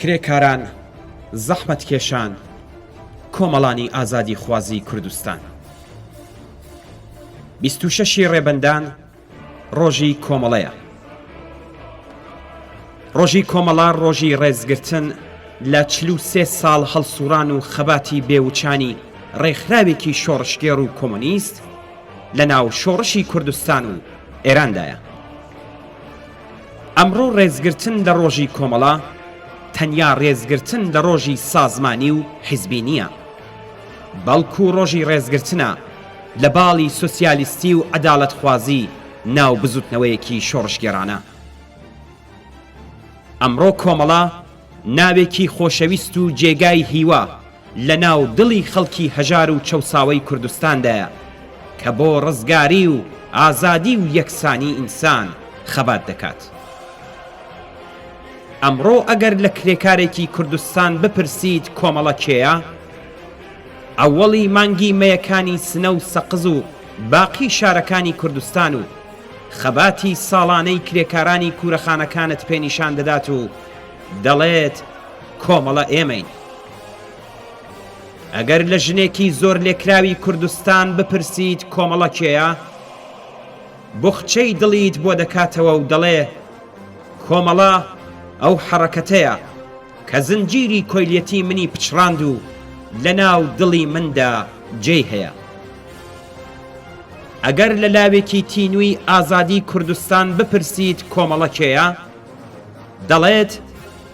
کرێکاران، زەحمەتکێشان، کۆمەڵانی ئازادی خوازی کوردستان. 26 ڕێبەندان ڕۆژی کۆمەڵەیە. ڕۆژی کۆمەڵا ڕۆژی ڕێزگرتن لە 43 ساڵ هەڵسوڕان و خەباتی بێوچانی ڕێکخراوێکی شۆڕشگێڕ و کۆمۆنیست لە ناو شۆڕشی کوردستان و ئێراندایە. ئەمڕۆ ڕێزگرتن لە ڕۆژی کۆمەڵا تەنیا ڕێزگرتن لە ڕۆژی سازمانی و حیزبی نییە، بەڵکو ڕۆژی ڕێزگرتنە لە باڵی سۆسیالیستی و عەداڵەتخوازی ناو بزوتنەوەیەکی شۆڕشگێڕانە. ئەمڕۆ کۆمەڵا ناوێکی خۆشەویست و جێگای هیوا لە ناو دڵی خەڵکی هەژار و چەوساوەی کوردستاندایە کە بۆ ڕزگاری و ئازادی و یەکسانی ئینسان خەبات دەکات. ئەمڕۆ ئەگەر لە کرێکارێکی کوردستان بپرسیت کۆمەڵە کێیە، ئەوەڵی مانگی مەیەکانی سنە و سەقز و باقی شارەکانی کوردستان و خەباتی ساڵانەی کرێکارانی کوورەخانەکانت پێنیشان دەدات و دەڵێت کۆمەڵە ئێمەین. ئەگەر لە ژنێکی زۆر لێکراوی کوردستان بپرسیت کۆمەڵە کێیە، بوخچەی دڵیت بۆ دەکاتەوە و دەڵێ کۆمەڵە ئەو حەڕەکەتەیە کە زنجیری کۆیلەتی منی پچڕاند و لە ناو دڵی مندا جێی هەیە. ئەگەر لە لاوێکی تینووی ئازادی کوردستان بپرسیت کۆمەڵە کێیە، دەڵێت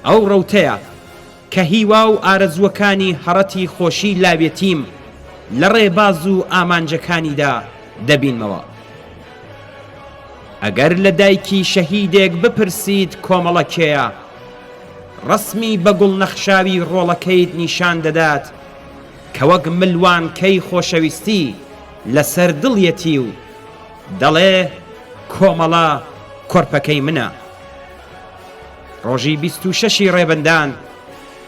ئەو ڕەوتەیە کە هیوا و ئارەزوەکانی هەڕەتی خۆشی لاوێتیم لە ڕێباز و ئامانجەکانیدا دەبینمەوە. ئەگەر لە دایکی شەهیدێک بپرسیت کۆمەڵە کێیە، ڕسمی بە گوڵ نەخشاوی ڕۆڵەکەیت نیشان دەدات کە وەک ملوانکەی خۆشەویستی لەسەر دڵیەتی و دەڵێ کۆمەڵە کۆرپەکەی منە. ڕۆژی 26 ڕێبەندان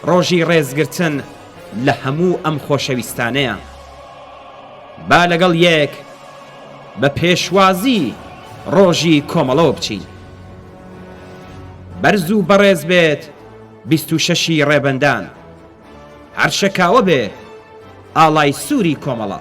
ڕۆژی ڕێزگرتن لە هەموو ئەم خۆشەویستانەیە. با لەگەڵ یەک بە پێشوازی ڕۆژی کۆمەڵەوە بچین. بەرز و بەڕێز بێت 26 ڕێبەندان، هەر شەکاوە بێ ئاڵای سووری کۆمەڵە.